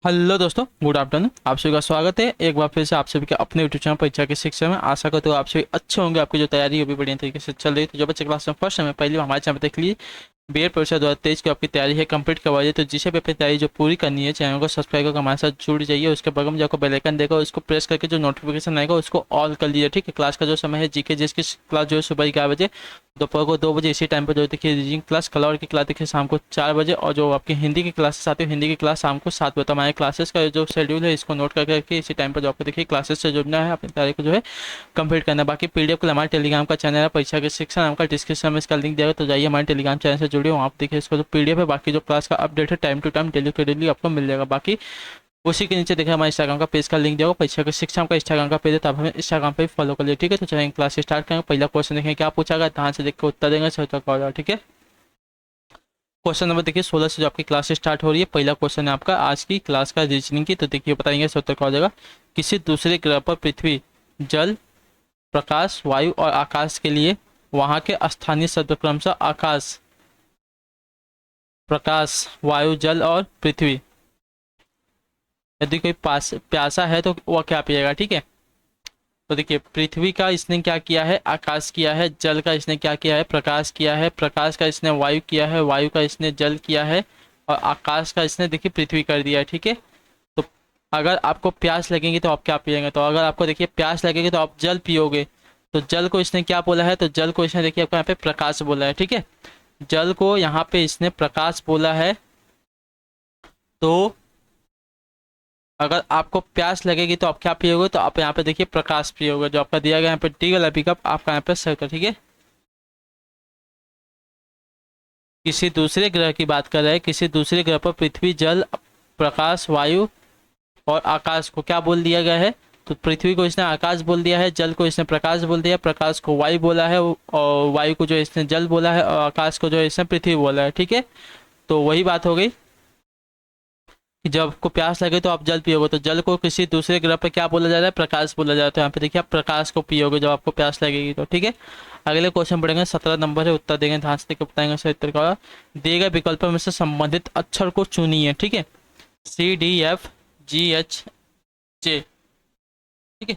Hello दोस्तों, good afternoon. आप सभी का स्वागत है एक बार फिर से आप सभी के अपने यूट्यूब चैनल परीक्षा की शिक्षा में। आशा करते हो आप सभी अच्छे होंगे, आपकी जो तैयारी है वो भी बढ़िया तरीके से चल रही है। तो जो बच्चे क्लास में फर्स्ट समय पहले हमारे चैनल पर देख लीजिए, बीएड परीक्षा 2023 की आपकी तैयारी है कंप्लीट करवाइए। तो जिसे भी अपनी तैयारी जो पूरी करनी है, चैनल को सब्सक्राइब करके हमारे साथ जुड़ जाइए। उसके बगल में जो आपको बेल आइकन देगा उसको प्रेस करके जो नोटिफिकेशन आएगा उसको ऑल कर लीजिए। ठीक है, क्लास का जो समय है जीके जिसकी क्लास जो है सुबह 11 बजे, दोपहर को 2 बजे इसी टाइम पर जो देखिए रीडिंग क्लास, कलर की क्लास देखिए शाम को 4 बजे, और जो आपकी हिंदी की क्लासेस आती है हिंदी की क्लास शाम को 7 बजे। तो हमारे क्लासेस का जो शेड्यूल है इसको नोट करके रखिए। इसी टाइम पर जो आपको देखिए क्लासेस से जुड़ना है, अपनी तैयारी को जो है कंप्लीट करना है। बाकी पीडीएफ के लिए हमारे टेलीग्राम का चैनल है परीक्षा के शिक्षा नाम का, डिस्क्रिप्शन में इसका लिंक दिया तो जाइए हमारे टेलीग्राम चैनल से जुड़िए। वहाँ आप देखिए इसको जो पीडीएफ है, बाकी जो क्लास का अपडेट है time to time daily to daily आपको मिल जाएगा। बाकी उसी के नीचे देखिए हमारे इंस्टाग्राम का पेज का लिंक दिया होगा, परीक्षा के शिक्षा का इंस्टाग्राम का पेज है, तो आप हमें इंस्टाग्राम पे फॉलो कर लिए। ठीक है, तो चलिए क्लास स्टार्ट करेंगे। पहला क्वेश्चन देखें क्या पूछा गया, ध्यान से देख के उत्तर देंगे सही तक होगा। ठीक है, क्वेश्चन नंबर देखिए 16 से जो आपकी क्लास स्टार्ट हो रही है। पहला क्वेश्चन है आपका आज की क्लास का रीजनिंग की। तो देखिए बताएंगे सही उत्तर क्या हो जाएगा। किसी दूसरे ग्रह पर पृथ्वी, जल, प्रकाश, वायु और आकाश के लिए वहां के स्थानीय शब्द क्रमशः आकाश, प्रकाश, वायु, जल और पृथ्वी। यदि कोई प्यासा है तो वह क्या पिएगा। ठीक है, तो देखिए पृथ्वी का इसने क्या किया है, आकाश किया है। जल का इसने क्या किया है, प्रकाश किया है। प्रकाश का इसने वायु किया है। वायु का इसने जल किया है। और आकाश का इसने देखिए पृथ्वी कर दिया है। ठीक है, तो अगर आपको प्यास लगेगी तो आप क्या पिएंगे। तो अगर आपको देखिए प्यास लगेगी तो आप जल पियोगे। तो जल को इसने क्या बोला है, तो जल को इसने देखिए आपको यहाँ पे प्रकाश बोला है। ठीक है, जल को यहाँ पे इसने प्रकाश बोला है। तो अगर आपको प्यास लगेगी तो आप क्या पियोगे, तो आप यहाँ पे देखिए प्रकाश पियोगे। जो आपका दिया गया यहाँ पे टी वाला पिकअप आपका यहाँ पे सर्कल। ठीक है, किसी दूसरे ग्रह की बात कर रहे हैं। किसी दूसरे ग्रह पर पृथ्वी, जल, प्रकाश, वायु और आकाश को क्या बोल दिया गया है। तो पृथ्वी को इसने आकाश बोल दिया है, जल को इसने प्रकाश बोल दिया, प्रकाश को वायु बोला है, और वायु को जो इसने जल बोला है, और आकाश को जो इसने पृथ्वी बोला है। ठीक है, तो वही बात हो गई कि जब आपको प्यास लगे तो आप जल पियोगे। तो जल को किसी दूसरे ग्रह पर क्या बोला जा रहा है, प्रकाश बोला जा रहा है। तो यहाँ पे देखिए आप प्रकाश को पियोगे जब आपको प्यास लगेगी। तो ठीक है, अगले क्वेश्चन पढ़ेंगे। 17 नंबर है, उत्तर देंगे, ध्यान से देकर बताएंगे सही उत्तर का। दिए गए विकल्पों में से संबंधित अक्षर को चुनिए। ठीक है, CDFGHJ। ठीक है,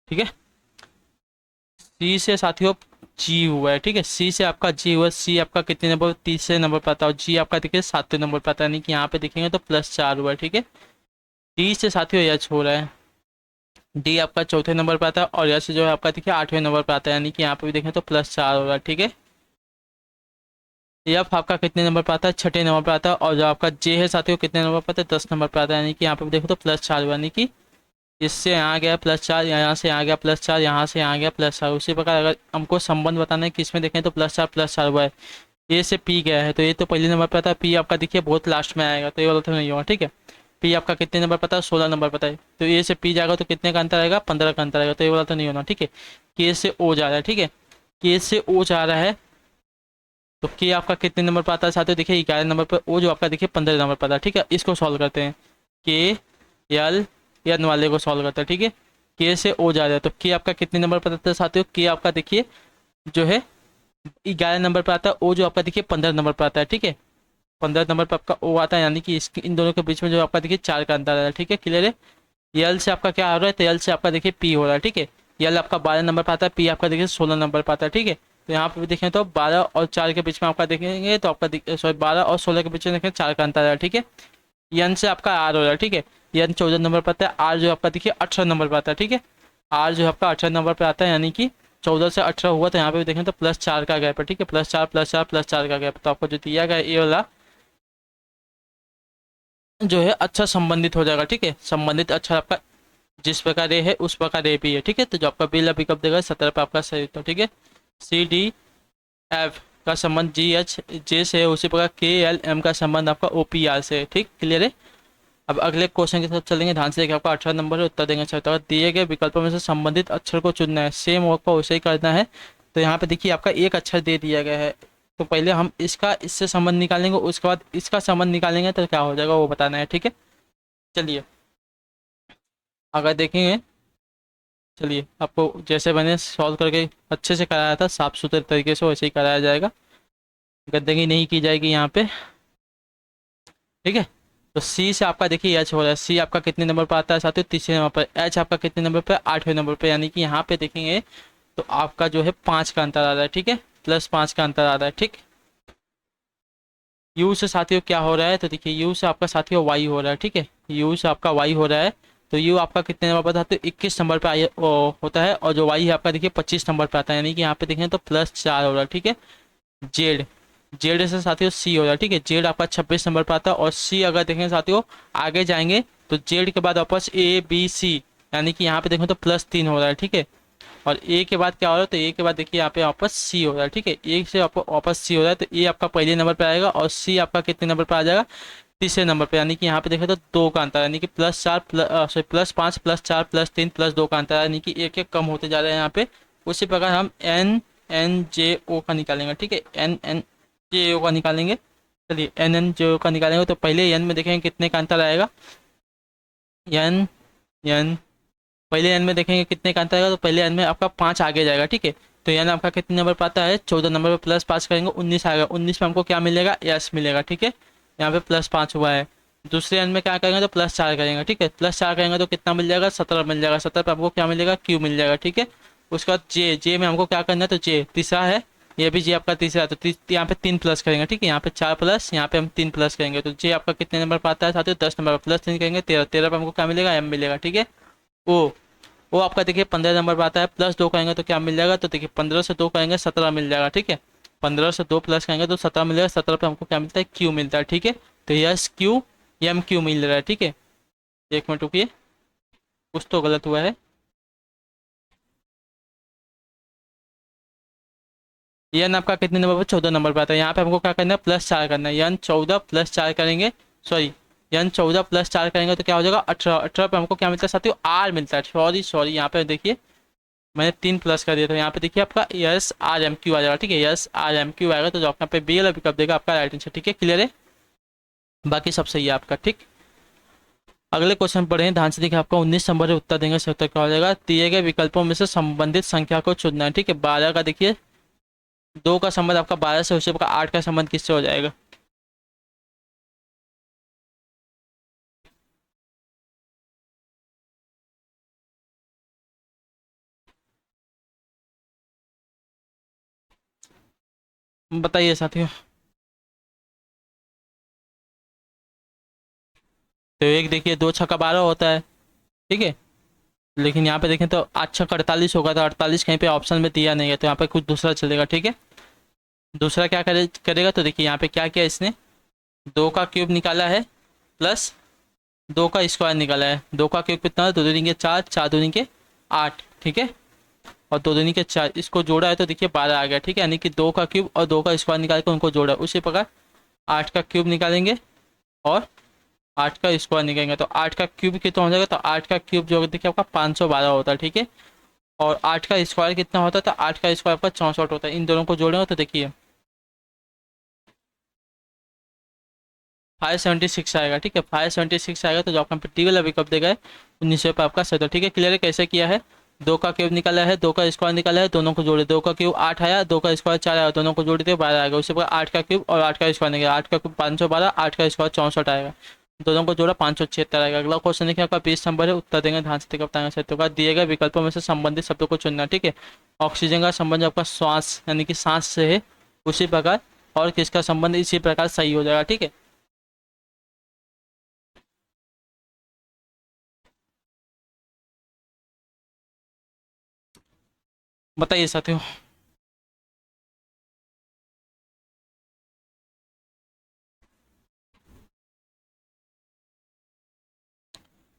ठीक है, सी से साथियों जी हुआ है। ठीक है, सी से आपका जी हुआ है। सी आपका कितने नंबर, तीसरे नंबर पर आता है। और जी आपका देखिए 7वें नंबर पर आता है, यानी कि यहाँ पे देखेंगे तो +4 हुआ है। ठीक है, डी से साथियों एच हो रहा है। डी आपका चौथे नंबर पर आता है, और एच जो है आपका देखिए 8वें नंबर पर आता है, यानी कि यहाँ पे भी देखें तो +4 हो रहा है। ठीक है, एफ आपका कितने नंबर पर आता है, छठे नंबर पर आता है। और जो आपका जे है साथियों कितने नंबर पर आता है, 10 नंबर पर आता है, यानी कि यहाँ पे भी देखो तो +4 हुआ, यानी कि इससे यहाँ गया +4, यहाँ से यहाँ गया +4, यहाँ से यहाँ गया +4। उसी प्रकार अगर हमको संबंध बताना है कि इसमें देखें तो +4 हुआ है। ए से पी गया है, तो ये तो पहले नंबर पर आता है। पी आपका देखिए बहुत लास्ट में आएगा, तो ये वाला तो नहीं होगा। ठीक है, पी आपका कितने नंबर पर आता है, 16 नंबर पर आता है। तो ए से पी जाएगा तो कितने का अंतर आएगा, 15 का अंतर आएगा, तो ये वाला तो नहीं होना। ठीक है, के से ओ जा रहा है। ठीक है, के से ओ जा रहा है, तो के आपका कितने नंबर पर आता है साथियों, देखिए 11 नंबर पर। ओ जो आपका देखिए 15 नंबर पर आता है। ठीक है, इसको सॉल्व करते हैं। के एल एन वाले को सॉल्व करते हैं। ठीक है, के से ओ जा रहा है, तो के आपका कितने नंबर पर आता है साथियों, के आपका देखिए जो है 11 नंबर पर आता है। ओ जो आपका देखिए 15 नंबर पर आता है। ठीक है, 15 नंबर पर आपका ओ आता है, यानी कि इन दोनों के बीच में जो आपका देखिए 4 का अंतर आ रहा है। ठीक है, क्लियर है। यल से आपका क्या हो रहा है, तो यल से आपका देखिए पी हो रहा है। ठीक है, यल आपका 12 नंबर पर आता है, पी आपका देखिए 16 नंबर पर आता है। ठीक है, तो यहाँ पे भी देखें तो 12 और 4 के बीच में आपका देखेंगे तो आपका सॉरी 12 और 16 के बीच में देखें 4 का अंतर है। ठीक है, यन से आपका आर हो रहा है। ठीक है, यन 14 नंबर पर आता है। आर जो आपका देखिए 18 नंबर पर आता है। ठीक है, आर जो आपका 18 नंबर पर आता है, यानी कि 14 से 18 हुआ, तो यहाँ पे भी देखें तो +4 का गैप है। ठीक है, +4 +4 +4 का गैप, तो आपको जो दिया गया ये वाला जो है अच्छा संबंधित हो जाएगा। ठीक है, संबंधित अच्छा आपका जिस प्रकार ए है उस प्रकार ए भी है। ठीक है, तो जो आपका बिल पिकअप देगा 17 पे आपका सही उत्तर। ठीक है, CDF का संबंध GHJ से है, उसी प्रकार KLM का संबंध आपका OPR से है। ठीक, क्लियर है। अब अगले क्वेश्चन की तरफ चलेंगे, ध्यान से देखिए। आपका 18 नंबर है, उत्तर देंगे अच्छा। दिए गए विकल्पों में से संबंधित अक्षर को चुनना है, सेम वर्क को वैसे ही करना है। तो यहाँ पे देखिए आपका एक अक्षर दे दिया गया है, तो पहले हम इसका इससे संबंध निकालेंगे, उसके बाद इसका संबंध निकालेंगे तो क्या हो जाएगा वो बताना है। ठीक है, चलिए अगर देखेंगे चलिए, आपको जैसे मैंने सॉल्व करके अच्छे से कराया था साफ सुथरे तरीके से, वैसे ही कराया जाएगा, गंदगी नहीं की जाएगी यहाँ पे। ठीक है, तो सी से आपका देखिए एच हो रहा है। सी आपका कितने नंबर पर आता है साथियों? तीसरे नंबर पर। एच आपका कितने नंबर पर? आठवें नंबर पर। यानी कि यहाँ पे देखेंगे तो आपका जो है 5 का अंतर आ रहा है। ठीक है, +5 का अंतर आ रहा है। ठीक, यू से साथियों क्या हो रहा है? तो देखिए यू से आपका साथियों वाई हो रहा है। ठीक है, यू से आपका वाई हो रहा है। तो यू आपका कितने नंबर पर था? तो 21 नंबर पर होता है। और जो वाई है आपका देखिए 25 नंबर पर आता है। यानी कि यहाँ पे देखें तो +4 हो रहा है। ठीक है, जेड, जेड से साथियों सी हो रहा है। ठीक है, जेड आपका 26 नंबर पर आता है। और सी अगर देखें साथियों आगे जाएंगे तो जेड के बाद वापस ए बी सी, यानी कि यहाँ पे देखें तो +3 हो रहा है। ठीक है, और ए के बाद क्या हो रहा है? तो ए के बाद देखिए यहाँ पे वापस सी हो रहा है। ठीक है, ए से वापस सी हो रहा है। तो ए आपका पहले नंबर पे आएगा और सी आपका कितने नंबर पे आ जाएगा? तीसरे नंबर पे। यानी कि यहाँ पे देखें तो 2 का अंतर, यानी कि +4 +5 +4 +3 +2 का अंतर है। यानी कि एक एक कम होते जा रहे हैं यहाँ पे। उसी प्रकार हम एन एन जे ओ का निकालेंगे। ठीक है, एन एन जे ओ का निकालेंगे। चलिए, एन एन जे ओ का निकालेंगे तो पहले एन में देखेंगे कितने का अंतर आएगा। एन एन पहले एन में देखेंगे कितने का अंतर आएगा। तो पहले एन में आपका 5 आगे जाएगा। ठीक है, तो एन आपका कितने नंबर पर आता है? 14 नंबर पर। +5 करेंगे 19 आएगा। 19 में हमको क्या मिलेगा? यस मिलेगा। ठीक है, यहाँ पे +5 हुआ है। दूसरे एन में क्या करेंगे? तो +4 करेंगे। ठीक है, +4 करेंगे तो कितना मिल जाएगा? 17 मिल जाएगा। 17 पे हमको क्या मिलेगा? क्यू मिल जाएगा। ठीक है, उसके बाद जे, जे में हमको क्या करना है? तो जे तीसरा है, ये भी जे आपका तीसरा है। तो यहाँ पे 3 प्लस करेंगे। ठीक है, यहाँ पे 4 प्लस, यहाँ पे हम 3 प्लस करेंगे। तो जे आपका कितने नंबर पर आता है साथियों? 10 नंबर पर। +3 करेंगे 13, 13 पे हमको क्या मिलेगा? एम मिलेगा। ठीक है, ओ, वो आपका देखिए 15 नंबर पर आता है। +2 करेंगे तो क्या मिल जाएगा? तो देखिए 15 से 2 करेंगे 17 मिल जाएगा। ठीक है, 15 से 2 प्लस करेंगे तो 17 मिल जाएगा। 17 पे हमको क्या मिलता है? क्यू मिलता है। ठीक है, तो यस क्यू एम क्यू मिल रहा है। ठीक है, एक मिनट रुकिए, कुछ तो गलत हुआ है। एन आपका कितने नंबर पर? 14 नंबर पर आता है। यहाँ पे हमको क्या करना है? +4 करना है। एन 14 +4 करेंगे, सॉरी, एन 14 +4 करेंगे तो क्या हो जाएगा? 18। 18 पे हमको क्या मिलता है साथियों? आर मिलता है। सॉरी सॉरी, यहाँ पे देखिए मैंने 3 प्लस कर दिया था। यहाँ पे देखिए आपका यस आर एम क्यू आ जाएगा। ठीक है, यस आर एम क्यू आएगा तो जो आपका पे बी वाला विकल्प देगा आपका राइट आंसर। ठीक है, क्लियर है, बाकी सब सही है आपका। ठीक, अगले क्वेश्चन पढ़े ध्यान से। देखिए आपका 19 नंबर है, उत्तर देंगे। सही उत्तर क्या हो जाएगा? दिए गए विकल्पों में से संबंधित संख्या को चुनना है। ठीक है, 12 का देखिए 2 का संबंध आपका 12 से, उसी प्रकार 8 का संबंध किससे हो जाएगा? बताइए साथियों। तो एक देखिए 2 छक्का 12 होता है। ठीक है, लेकिन यहाँ पे देखें तो 8 छक्का 48 होगा। तो 48 कहीं पे ऑप्शन में दिया नहीं है, तो यहाँ पे कुछ दूसरा चलेगा। ठीक है, दूसरा क्या करेगा? तो देखिए यहाँ पे क्या किया इसने? 2 का क्यूब निकाला है प्लस 2 का स्क्वायर निकाला है। 2 का क्यूब कितना है? 2 दूनी के 4, 4 दूनी के 8। ठीक है, और 2 दूनी के 4, इसको जोड़ा है तो देखिए 12 आ गया। ठीक है, यानी कि 2 का क्यूब और 2 का स्क्वायर निकाल के उनको जोड़ा। उसी प्रकार 8 का क्यूब निकालेंगे और 8 का स्क्वायर निकालेंगे तो 8 का क्यूब कितना हो जाएगा? तो 8 का क्यूब जो देखिए आपका 512 होता है। ठीक है, और 8 का स्क्वायर कितना होता है? तो 8 का स्क्वायर आपका 64 होता है। इन दोनों को जोड़ेंगे तो देखिए 576 आएगा। ठीक है, 576 आएगा तो जो आपका टी वाला विकल्प देगा 1900 पे आपका सही। ठीक है, क्लियर है कैसे किया है? 2 का क्यूब निकाला है, 2 का स्क्वायर निकाला है, दोनों को जोड़े। 2 का क्यूब 8 आया, 2 का स्क्वायर 4 आया, दोनों को जोड़े थे 12 आएगा। उसी प्रकार 8 का क्यूब और 8 का स्क्वायर निकाला, 8 का क्यूब 512, 8 का स्क्वायर 64 आएगा, दोनों को जोड़ा 576 आएगा। अगला क्वेश्चन देखिए आपका 20 नंबर है, उत्तर देंगे ध्यान से बताएंगे सत्य का। दिए गए विकल्पों में से संबंधित शब्दों को चुनना। ठीक है, ऑक्सीजन का संबंध आपका श्वास यानी कि सांस से है, उसी प्रकार और किसका संबंध इसी प्रकार सही हो जाएगा। ठीक है, बताइए साथियों।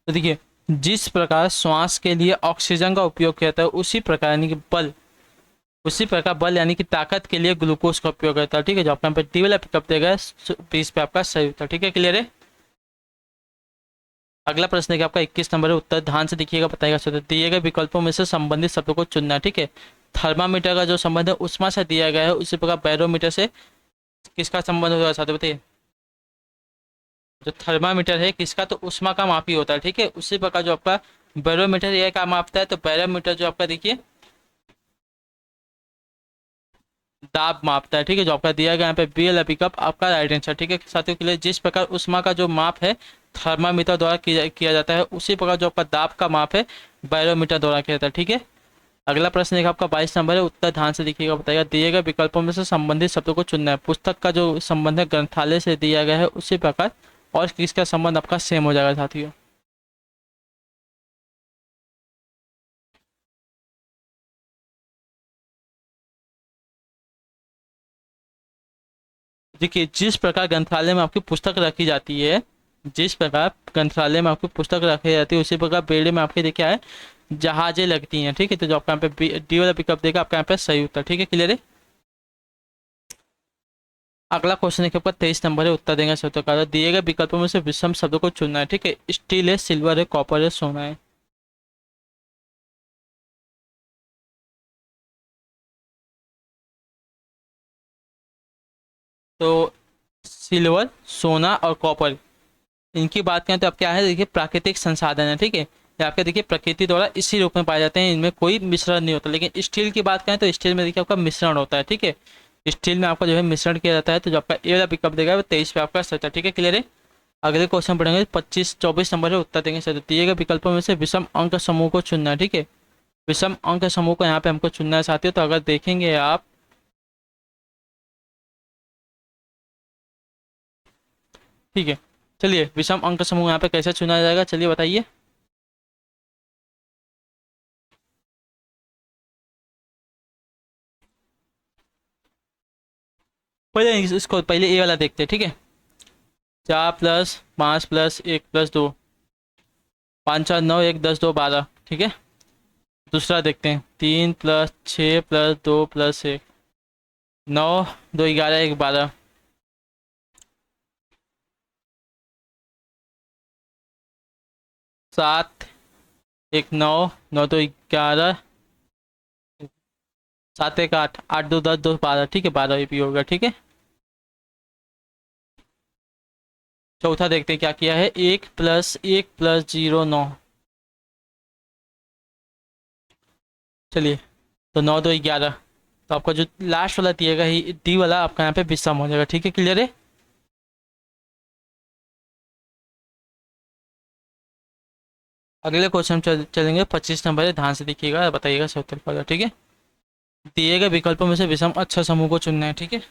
तो देखिए जिस प्रकार श्वास के लिए ऑक्सीजन का उपयोग किया जाता है, उसी प्रकार यानी कि बल, उसी प्रकार बल यानी कि ताकत के लिए ग्लूकोज का उपयोग करता है। ठीक है, जो आपका टी वाला पिकअप देगा 20 पे आपका सही उत्तर। ठीक है, क्लियर है। अगला प्रश्न है कि आपका 21 नंबर है, उत्तर ध्यान से देखिएगा, बताइएगा सर। दिए गए विकल्पों में से संबंधित शब्दों को चुनना है। ठीक है, थर्मामीटर का जो संबंध है उष्मा से दिया गया है, उसी प्रकार बैरोमीटर से किसका संबंध होगा साथियों बताइए? जो थर्मामीटर है किसका? तो उष्मा का मापी होता है। ठीक है, उसी प्रकार जो आपका बैरोमीटर ये क्या मापता है? तो बैरोमीटर जो आपका देखिए दाब मापता है, ठीक है, जो आपका दिया गया यहाँ पे बी एल पिकअप आपका राइट आंसर, ठीक है साथियों के लिए। जिस प्रकार उष्मा का जो माप है थर्मामीटर द्वारा किया जाता है, उसी प्रकार जो आपका दाब का माप है बैरोमीटर द्वारा किया जाता है, ठीक है। अगला प्रश्न एक आपका 22 नंबर है, उत्तर ध्यान से देखिएगा, बताइएगा दिए गए विकल्पों में से संबंधित शब्दों को चुनना है। पुस्तक का जो संबंध है ग्रंथालय से दिया गया है उसी प्रकार और किसका संबंध आपका सेम हो जाएगा साथियों। देखिए जिस प्रकार ग्रंथालय में आपकी पुस्तक रखी जाती है, जिस प्रकार ग्रंथालय में आपकी पुस्तक रखी जाती है उसी प्रकार बेड़े में आपके देखिए है जहाजें लगती हैं, ठीक है। तो जो आपका यहाँ पे डी वाला पिकअप देगा आपका यहाँ पे सही उत्तर, ठीक है क्लियर है। अगला क्वेश्चन देखिए आपका 23 नंबर है, उत्तर देंगे शब्दों दिए गए विकल्पों में से विषम शब्दों को चुनना है, ठीक है। स्टील है, सिल्वर है, कॉपर है, सोना है। तो सिल्वर, सोना और कॉपर, इनकी बात करें तो आप क्या है देखिए प्राकृतिक संसाधन है, ठीक है। ये आपके देखिए प्रकृति द्वारा इसी रूप में पाए जाते हैं, इनमें कोई मिश्रण नहीं होता। लेकिन स्टील की बात करें तो स्टील में देखिए आपका मिश्रण होता है, ठीक है। स्टील में आपका जो है मिश्रण किया जाता है। तो जो आपका ए वाला पिकअप देगा वो 23 पे आपका सच है, ठीक है क्लियर है। अगले क्वेश्चन पढ़ेंगे 24 नंबर है, उत्तर देंगे सर। दिए गए विकल्पों में से विषम अंक समूह को चुनना है, ठीक है। विषम अंक समूह को यहाँ पे हमको चुनना है साथियों। तो अगर देखेंगे आप, ठीक है, चलिए विषम अंक समूह यहाँ पे कैसे चुना जाएगा चलिए बताइए। पहले इसको पहले ए वाला देखते हैं, ठीक है। 4+5+1+2, 5 4 9 1 10 2 12, ठीक है। दूसरा देखते हैं 3+6+2+1, 9 2 11 1 12, 7 1 9, 9 2 11, 7 1 8, 8 2 10 2 12, ठीक है 12 ये भी होगा, ठीक है। चौथा देखते हैं क्या किया है, 1+1+0 9, चलिए तो 9 2 11। तो आपका जो लास्ट वाला दिएगा ही डी वाला आपका यहाँ पे विषम हो जाएगा, ठीक है क्लियर है। अगले क्वेश्चन चलेंगे 25 नंबर है, ध्यान से देखिएगा बताइएगा सही उत्तर का, ठीक है। दिए गए विकल्पों में से विषम अच्छा समूह को चुनना है, ठीक है।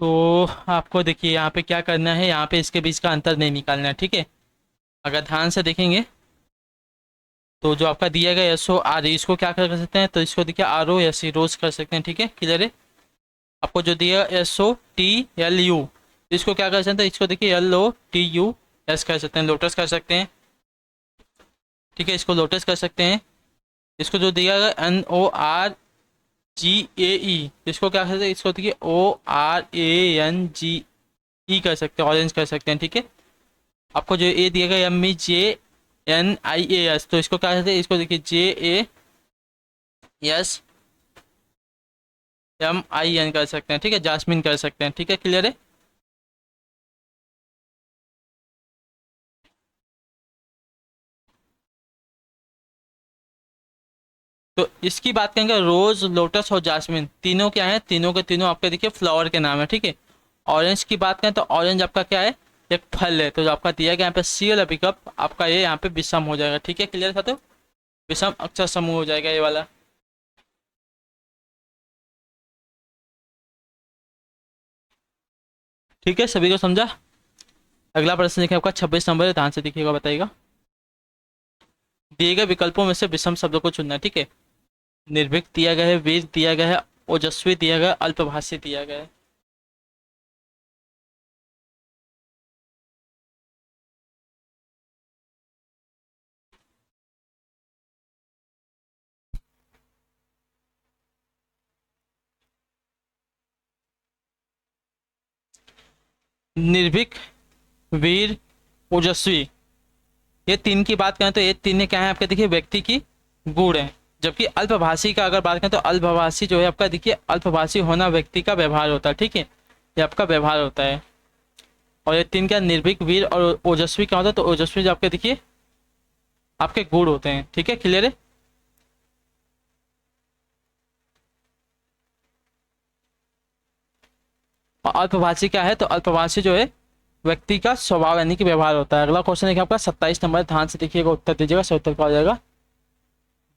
तो आपको देखिए यहाँ पे क्या करना है, यहाँ पे इसके बीच का अंतर नहीं निकालना है, ठीक है। अगर ध्यान से देखेंगे तो जो आपका दिया गया एस ओ आर इसको क्या कर सकते हैं, तो इसको देखिए आर ओ एस सी रोज कर सकते हैं, ठीक है क्लियर है। आपको जो दिया S O T L U, इसको क्या कर सकते हैं, इसको देखिए L O T U S कर सकते हैं, लोटस कर सकते हैं, ठीक है। इसको लोटस कर सकते हैं। इसको जो दिया गया एन ओ आर जी ए ई, इसको क्या कर सकते हैं, इसको देखिए O R A N G ई कर सकते हैं, ऑरेंज कर सकते हैं, ठीक है। आपको जो ए दिया गया M E J N I A S, तो इसको क्या कहते हैं, इसको देखिए J A S M I N कर सकते हैं, ठीक है, जासमीन कर सकते हैं, ठीक है क्लियर है। तो इसकी बात करेंगे, रोज लोटस और जासमीन तीनों क्या है, तीनों के तीनों आपके देखिए फ्लावर के नाम है, ठीक है। ऑरेंज की बात करें तो ऑरेंज आपका क्या है, एक फल है। तो जो आपका दिया गया यहाँ पे सी वाला पिकअप आपका ये यहाँ पे विषम हो जाएगा, ठीक है क्लियर था। तो विषम अक्षर समूह हो जाएगा ये वाला। ठीक है सभी को समझा। अगला प्रश्न देखिए आपका 26 नंबर है, ध्यान से देखिएगा बताइएगा। दिए गए विकल्पों में से विषम शब्दों को चुनना है, ठीक है। निर्भीक दिया गया है, वीर दिया गया है, ओजस्वी दिया गया है, अल्पभाषी दिया गया है। निर्भीक, वीर, ओजस्वी, ये तीन की बात करें तो ये तीन क्या है आपके देखिए व्यक्ति की गुण है, जबकि अल्पभाषी का अगर बात करें तो अल्पभाषी जो है आपका, देखिए अल्पभाषी होना व्यक्ति का व्यवहार होता है, ठीक है, ये आपका व्यवहार होता है। और ये तीन क्या, निर्भीक, वीर और ओजस्वी क्या होता है, तो ओजस्वी जो आपके देखिए आपके गुण होते हैं, ठीक है, क्लियर है। और अल्पभाषी क्या है, तो अल्पभाषी जो है व्यक्ति का स्वभाव यानी कि व्यवहार होता है। अगला क्वेश्चन है आपका 27 नंबर, ध्यान से देखिएगा, उत्तर दीजिएगा, सही उत्तर क्या हो जाएगा।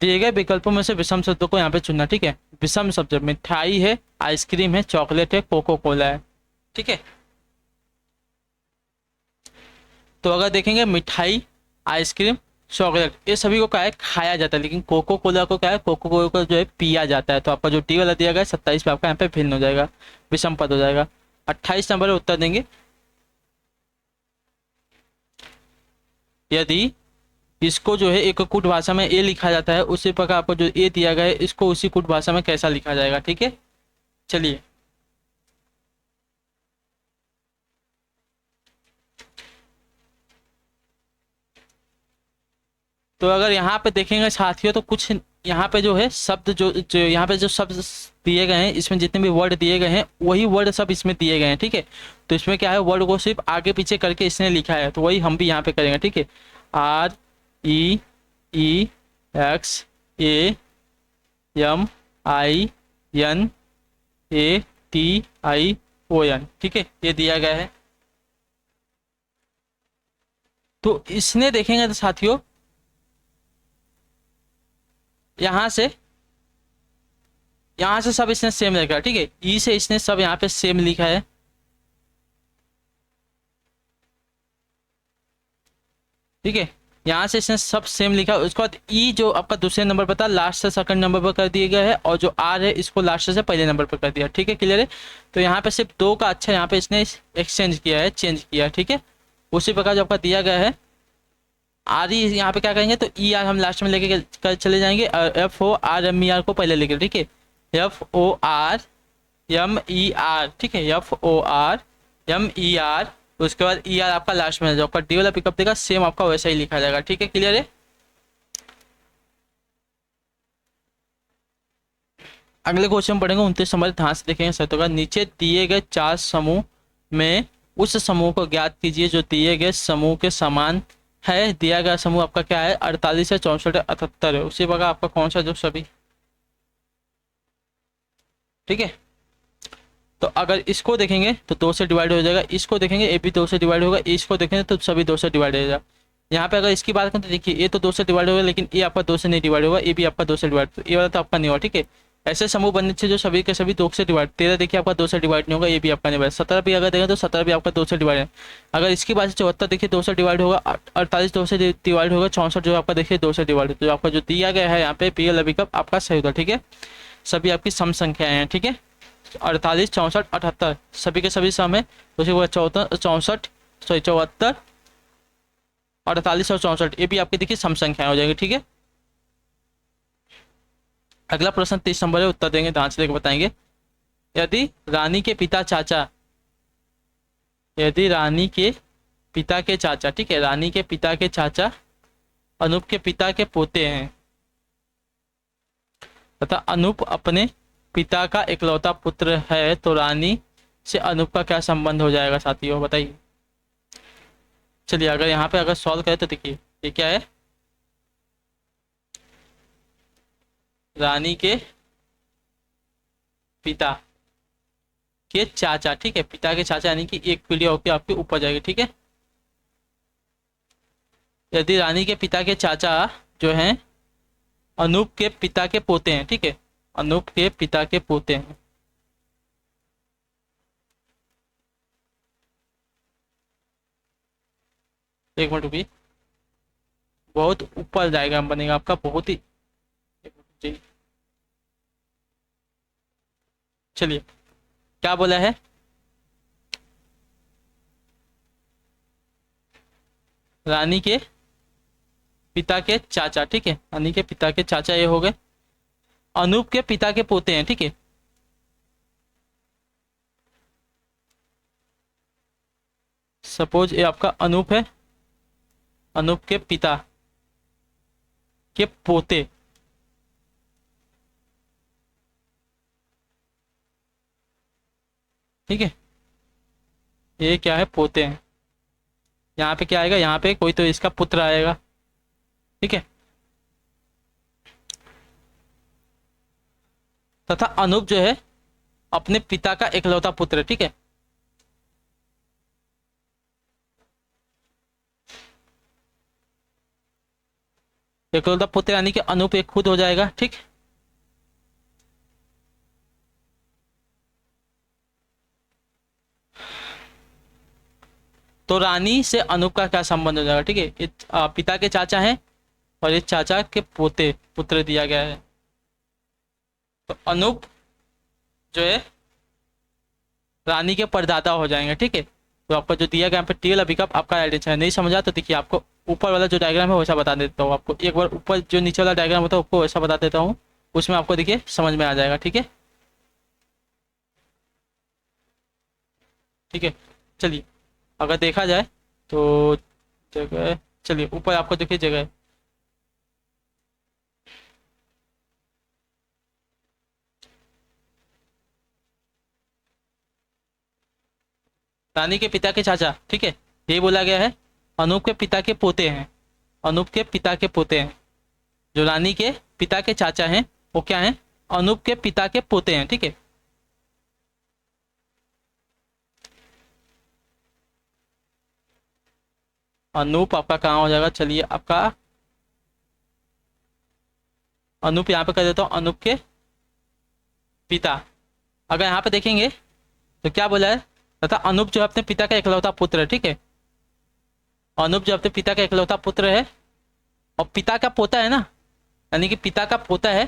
दिए गए विकल्पों में से विषम शब्दों को यहाँ पे चुनना, ठीक है। विषम शब्द मिठाई है, आइसक्रीम है, चॉकलेट है, कोको कोला है, ठीक है। तो अगर देखेंगे मिठाई, आइसक्रीम, चॉकलेट, ये सभी को क्या है, खाया जाता है, लेकिन कोको कोला को क्या है, कोको कोला को जो है पिया जाता है। तो आपका जो डी वाला दिया गया है 27 पे आपका यहाँ पे भिन्न हो जाएगा, विषम पद हो जाएगा। 28 नंबर उत्तर देंगे, यदि इसको जो है एक कूट भाषा में ए लिखा जाता है, उसी प्रकार आपको जो ए दिया गया है इसको उसी कूट भाषा में कैसा लिखा जाएगा, ठीक है। चलिए, तो अगर यहाँ पे देखेंगे साथियों, तो कुछ यहाँ पे जो है शब्द जो यहाँ पे जो शब्द दिए गए हैं, इसमें जितने भी वर्ड दिए गए हैं वही वर्ड सब इसमें दिए गए हैं, ठीक है। तो इसमें क्या है, वर्ड को सिर्फ आगे पीछे करके इसने लिखा है, तो वही हम भी यहाँ पे करेंगे, ठीक है। REXAMINATION, ठीक है, ये दिया गया है। तो इसने देखेंगे तो साथियों यहाँ से सब इसने सेम लिखा है, ठीक है। ई से इसने सब यहाँ पे सेम लिखा है, ठीक है। यहाँ से इसने सब सेम लिखा है। उसके बाद ई जो आपका दूसरे नंबर पर था, लास्ट से सेकंड नंबर पर कर दिया गया है, और जो आर है इसको लास्ट से पहले नंबर पर कर दिया, ठीक है, क्लियर है। तो यहाँ पे सिर्फ दो का अच्छा यहाँ पे इसने एक्सचेंज किया है, चेंज किया है, ठीक है। उसी प्रकार जो आपका दिया गया है आर ई, यहाँ पे क्या करेंगे, तो ई आर हम लास्ट में लेके कर चले जाएंगे, FORMER को पहले लेके, ठीक है, FORMER, ठीक है, FORMER। उसके बाद ई आर आपका लास्ट में जो आपका डी वाला पिकअप देगा सेम आपका वैसा ही लिखा जाएगा, ठीक है, क्लियर है। अगले क्वेश्चन पढ़ेंगे 29 नंबर, ध्यान से देखेंगे सर। तो नीचे दिए गए चार समूह में उस समूह को ज्ञात कीजिए जो दिए गए समूह के समान है। दिया गया समूह आपका क्या है, 48 है, 64 है, 78 है। उसी प्रकार आपका कौन सा जो सभी, ठीक है। तो अगर इसको देखेंगे तो 2 से डिवाइड हो जाएगा, इसको देखेंगे ये भी 2 से डिवाइड होगा, इसको देखेंगे तो सभी 2 से डिवाइड हो जाएगा। यहाँ पे अगर इसकी बात करें तो देखिए ये तो 2 से डिवाइड होगा, लेकिन ये आपका 2 से नहीं डिवाइड होगा, ये भी आपका 2 से डिवाइड, तो ये वाला तो आपका नहीं होगा, ठीक है। ऐसे समूह बनने से जो सभी के सभी 2 से डिवाइड, 13 देखिए आपका 2 से डिवाइड नहीं होगा, ये भी आपका नहीं होगा। 17 भी अगर देखें तो 17 भी आपका 2 से डिवाइड है। अगर इसकी बात से 74 देखिए 2 से डिवाइड होगा, 48 2 से डिवाइड होगा, 64 जो आपका देखिए 2 से डिवाइड, तो आपका जो दिया गया है यहाँ पे पी एल विकल्प आपका सही होगा, ठीक है। सभी आपकी सम संख्याएं हैं, ठीक है। 48 64 78 सभी के सभी सम है, तो उसी को 64 74 48 और 64 ये भी आपकी देखिए सम संख्याएं हो जाएगी, ठीक है। अगला प्रश्न 30 नंबर है, उत्तर देंगे, ध्यान से लेकर बताएंगे। यदि रानी के पिता चाचा, यदि रानी के पिता के चाचा, ठीक है, रानी के पिता के चाचा अनूप के पिता के पोते हैं, तथा अनूप अपने पिता का इकलौता पुत्र है, तो रानी से अनूप का क्या संबंध हो जाएगा साथियों, बताइए। चलिए अगर यहाँ पे अगर सॉल्व करें तो देखिए ये क्या है, रानी के पिता के चाचा, ठीक है, पिता के चाचा यानी कि एक पीढ़ी होकर आपके ऊपर जाएगी, ठीक है। यदि रानी के पिता के चाचा जो हैं अनूप के पिता के पोते हैं, ठीक है, अनूप के पिता के पोते हैं, एक मिनट भी, बहुत ऊपर जाएगा बनेगा आपका, बहुत ही, जी चलिए क्या बोला है, रानी के पिता के चाचा, ठीक है, रानी के पिता के चाचा ये हो गए, अनूप के पिता के पोते हैं, ठीक है। सपोज ये आपका अनूप है, अनूप के पिता के पोते, ठीक है, ये क्या है, पोते हैं। यहाँ पे क्या आएगा, यहाँ पे कोई तो इसका पुत्र आएगा। ठीक है, तथा अनूप जो है अपने पिता का इकलौता पुत्र है। ठीक है, इकलौता पुत्र यानी कि अनूप एक खुद हो जाएगा। ठीक, तो रानी से अनूप का क्या संबंध हो जाएगा। ठीक है, ये पिता के चाचा हैं और ये चाचा के पोते पुत्र दिया गया है। तो अनूप जो है रानी के परदादा हो जाएंगे। ठीक है, तो आपका जो दिया गया यहाँ पे टीएल अभी का आपका आइडेंटिटी है। नहीं समझा तो देखिए, आपको ऊपर वाला जो डायग्राम है वैसा बता देता हूँ। आपको एक बार ऊपर जो नीचे वाला डायग्राम होता है आपको वैसा बता देता हूँ, उसमें आपको देखिए समझ में आ जाएगा। ठीक है, ठीक है, चलिए अगर देखा जाए तो जगह, चलिए ऊपर आपको देखिए जगह, रानी के पिता के चाचा। ठीक है, ये बोला गया है अनूप के पिता के पोते हैं, अनूप के पिता के पोते हैं। जो रानी के पिता के चाचा हैं वो क्या हैं, अनूप के पिता के पोते हैं। ठीक है, अनूप आपका कहाँ हो जाएगा, चलिए आपका अनूप यहाँ पे कर देता हूँ, अनूप के पिता। अगर यहाँ पे देखेंगे तो क्या बोला है, तथा अनूप जो है अपने पिता का इकलौता पुत्र है। ठीक है, अनूप जो अपने पिता का इकलौता पुत्र है और पिता का पोता है ना, यानी कि पिता का पोता है,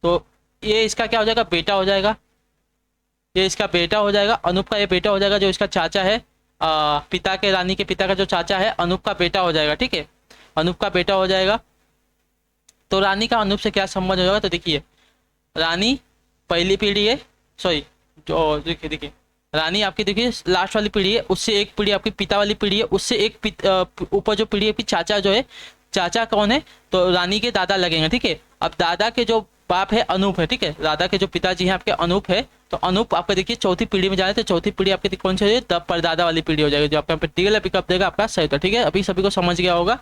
तो ये इसका क्या हो जाएगा, बेटा हो जाएगा। ये इसका बेटा हो जाएगा, अनूप का ये बेटा हो जाएगा। जो इसका चाचा है पिता के, रानी के पिता का जो चाचा है अनूप का बेटा हो जाएगा। ठीक है, अनूप का बेटा हो जाएगा। तो रानी का अनूप से क्या संबंध हो जाएगा, तो देखिए रानी पहली पीढ़ी है, सॉरी जो देखिए देखिए रानी आपकी देखिए लास्ट वाली पीढ़ी है, उससे एक पीढ़ी आपकी पिता वाली पीढ़ी है, उससे एक ऊपर जो पीढ़ी है आपकी चाचा जो है, चाचा कौन है, तो रानी के दादा लगेंगे। ठीक है, अब दादा के जो बाप है अनूप है। ठीक है, दादा के जो पिताजी हैं आपके अनूप है, तो अनूप आपका देखिए चौथी पीढ़ी में जा रहे थे, चौथी पीढ़ी आपकी कौन सी हो जाएगी, परदादा वाली पीढ़ी हो जाएगी, जो आपका टीएल पिकअप देगा आपका सही होता है। ठीक है, अभी सभी को समझ गया होगा,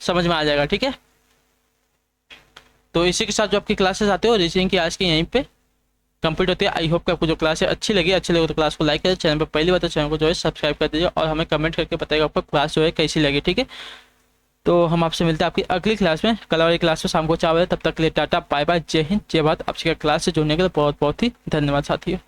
समझ में आ जाएगा। ठीक है, तो इसी के साथ जो आपकी क्लासेस आते हो रीजनिंग की आज की यहीं पे कंप्लीट होती है। आई होप कि आपको जो क्लास है अच्छी लगी, अच्छी लगे तो क्लास को लाइक करें, चैनल पर पहली बार तो चैनल को जो है सब्सक्राइब कर दीजिए और हमें कमेंट करके बताइएगा आपको क्लास जो है कैसी लगी। ठीक है, तो हम आपसे मिलते हैं आपकी अगली क्लास में, कल वाली क्लास में शाम को 4 बजे। तब तक के लिए टाटा बाय बाय, जय हिंद जय भारत। आपसे क्लास से जुड़ने के लिए बहुत बहुत ही धन्यवाद साथियों।